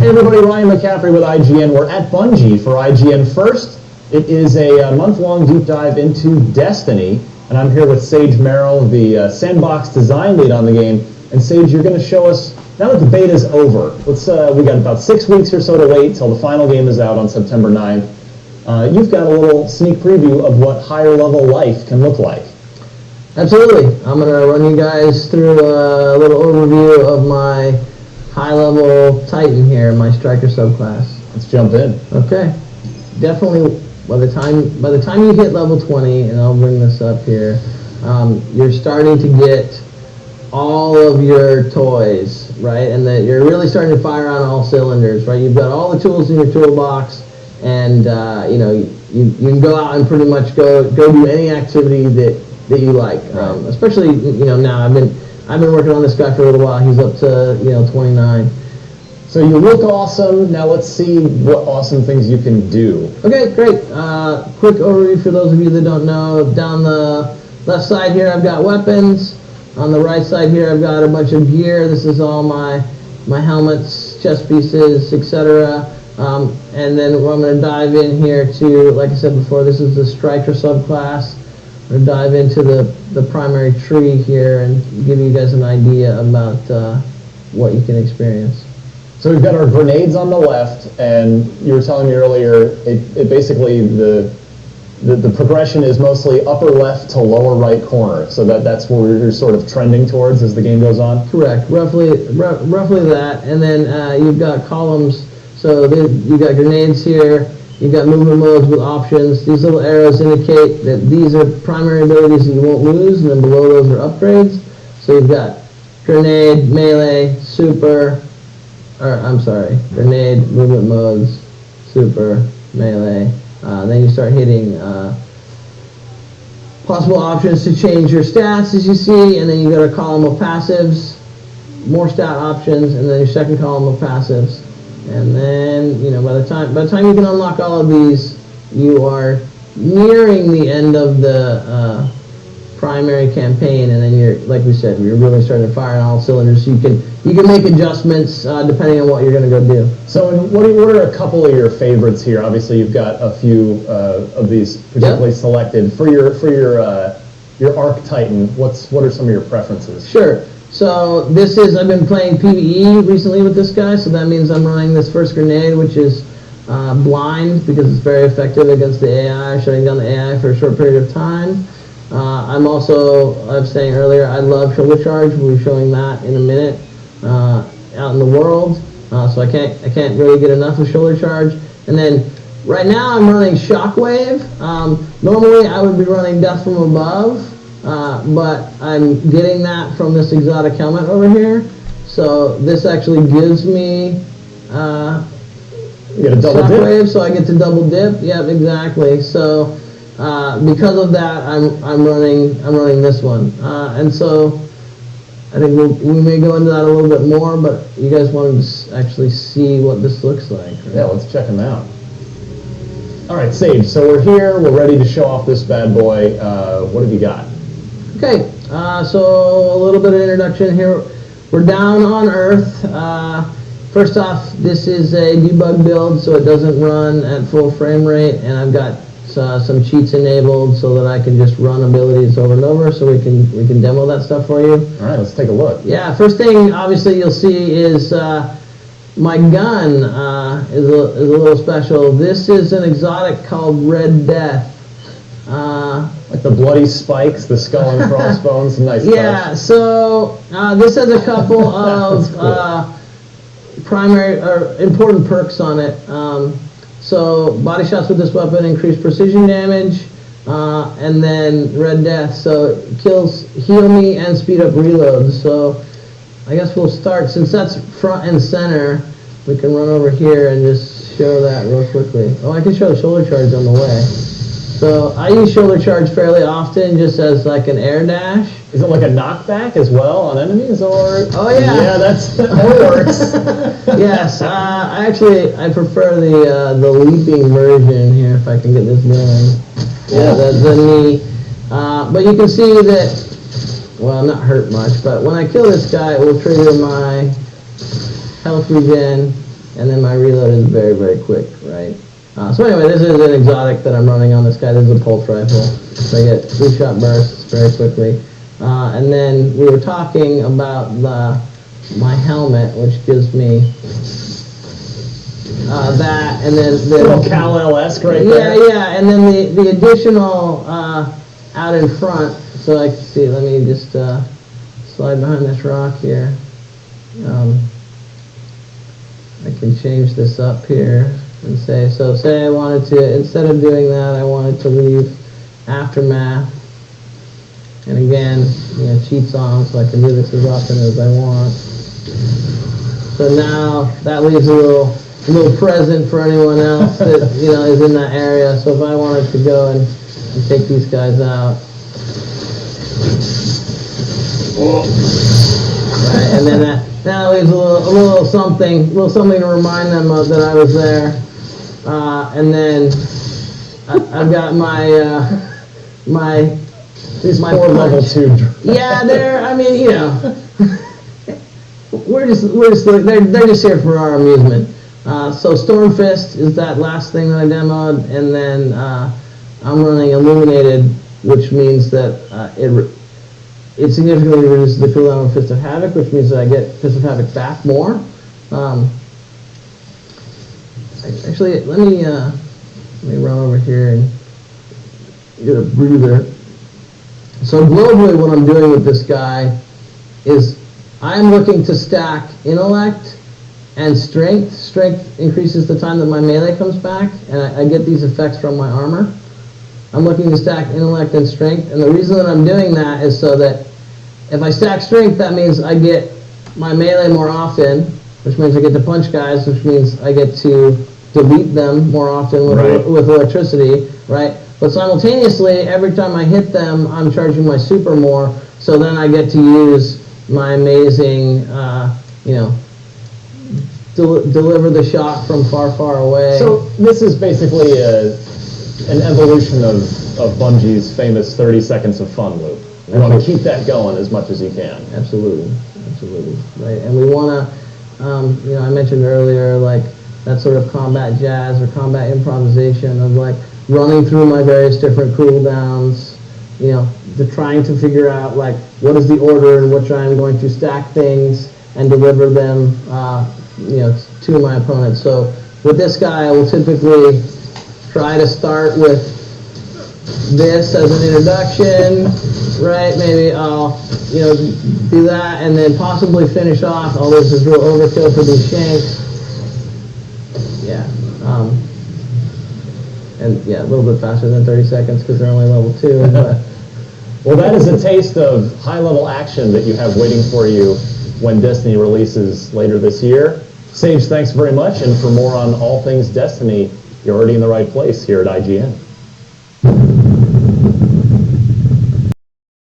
Hey everybody, Ryan McCaffrey with IGN. We're at Bungie for IGN First. It is a month-long deep dive into Destiny, and I'm here with Sage Merrill, the sandbox design lead on the game. And Sage, you're going to show us, now that the beta's over, we got about 6 weeks or so to wait till the final game is out on September 9th. You've got a little sneak preview of what higher level life can look like. Absolutely. I'm going to run you guys through a little overview of my high-level Titan here, my Striker subclass. Let's jump in. Okay. Definitely, by the time you hit level 20, and I'll bring this up here, you're starting to get all of your toys, right? And that you're really starting to fire on all cylinders, right? You've got all the tools in your toolbox, and you can go out and pretty much go do any activity that you like. Especially now I've been working on this guy for a little while. He's up to 29. So you look awesome. Now let's see what awesome things you can do. Okay, great. Quick overview for those of you that don't know. Down the left side here, I've got weapons. On the right side here, I've got a bunch of gear. This is all my helmets, chest pieces, etc. And then I'm going to dive in here to, like I said before, this is the Striker subclass. We're going to dive into the primary tree here and give you guys an idea about what you can experience. So we've got our grenades on the left, and you were telling me earlier, it basically, the progression is mostly upper left to lower right corner, so that's where you're sort of trending towards as the game goes on? Correct, roughly that, and then you've got columns, so you've got grenades here, you've got movement modes with options. These little arrows indicate that these are primary abilities that you won't lose, and then below those are upgrades. So you've got grenade, melee, grenade, movement modes, super, melee. Then you start hitting possible options to change your stats, as you see, and then you got a column of passives, more stat options, and then your second column of passives. And then, by the time you can unlock all of these, you are nearing the end of the primary campaign, and then you're, like we said, you're really starting to fire on all cylinders. So you can make adjustments depending on what you're going to go do. So, what are a couple of your favorites here? Obviously, you've got a few of these particularly selected for your Arc Titan. What are some of your preferences? Sure. So I've been playing PvE recently with this guy, so that means I'm running this first grenade, which is blind, because it's very effective against the AI, shutting down the AI for a short period of time. I was saying earlier, I love shoulder charge. We'll be showing that in a minute out in the world, so I can't really get enough of shoulder charge. And then right now I'm running Shockwave. Normally I would be running Death from Above, but I'm getting that from this exotic helmet over here. So this actually gives me you get a double Shockwave, dip. so I get to double dip. Yep, exactly. So because of that, I'm running this one, and so I think we may go into that a little bit more. But you guys wanted to actually see what this looks like, right? Yeah, let's check them out. All right, Sage. So we're here. We're ready to show off this bad boy. What have you got? Okay, so a little bit of introduction here. We're down on Earth. First off, this is a debug build, so it doesn't run at full frame rate, and I've got some cheats enabled so that I can just run abilities over and over, so we can demo that stuff for you. All right, let's take a look. Yeah, first thing obviously you'll see is my gun is a little special. This is an exotic called Red Death. Like the bloody spikes, the skull and crossbones, nice. Yeah, touch. so this has a couple of primary or important perks on it. So body shots with this weapon increase precision damage, and then Red Death, so it kills, heal me, and speed up reloads. So I guess we'll start, since that's front and center, we can run over here and just show that real quickly. Oh, I can show shoulder charge on the way. So I use shoulder charge fairly often, just as like an air dash. Is it like a knockback as well on enemies, or? Oh yeah. Yeah, that works. Yes, I prefer the leaping version here, if I can get this going. Yeah, the knee. But you can see that, well, not hurt much, but when I kill this guy, it will trigger my health regen, and then my reload is very, very quick, right? So anyway, this is an exotic that I'm running on this guy. This is a pulse rifle. So I get 3-shot bursts very quickly. And then we were talking about my helmet, which gives me that, and then A little Kal-El-esque right yeah, there. yeah, and then the additional out in front. So I can see. Let me just slide behind this rock here. I can change this up here and say I wanted to, instead of doing that, I wanted to leave aftermath. And again, cheats on, so I can do this as often as I want. So now that leaves a little present for anyone else that is in that area. So if I wanted to go and take these guys out, right, and then that leaves a little something to remind them of that I was there. And then I've got my These my poor punch. level 2. Yeah, we're just here for our amusement. So Stormfist is that last thing that I demoed, and then I'm running Illuminated, which means that it significantly reduces the cooldown of Fist of Havoc, which means that I get Fist of Havoc back more. Actually, let me run over here and get a breather. So globally, what I'm doing with this guy is I'm looking to stack Intellect and Strength. Strength increases the time that my melee comes back, and I get these effects from my armor. I'm looking to stack Intellect and Strength, and the reason that I'm doing that is so that if I stack Strength, that means I get my melee more often, which means I get to punch guys, which means I get to delete them more often with electricity, right? But simultaneously, every time I hit them, I'm charging my super more, so then I get to use my amazing, deliver the shot from far, far away. So this is basically an evolution of Bungie's famous 30 seconds of fun loop. You want to keep that going as much as you can. Absolutely, right? And we want to, I mentioned earlier, like that sort of combat jazz or combat improvisation of like running through my various different cooldowns, trying to figure out like what is the order in which I'm going to stack things and deliver them, to my opponent. So with this guy, I will typically try to start with this as an introduction, right? Maybe I'll, do that and then possibly finish off. Oh, this is real overkill for these shanks. Yeah. And yeah, a little bit faster than 30 seconds because they're only level 2. But well, that is a taste of high-level action that you have waiting for you when Destiny releases later this year. Sage, thanks very much, and for more on all things Destiny, you're already in the right place here at IGN.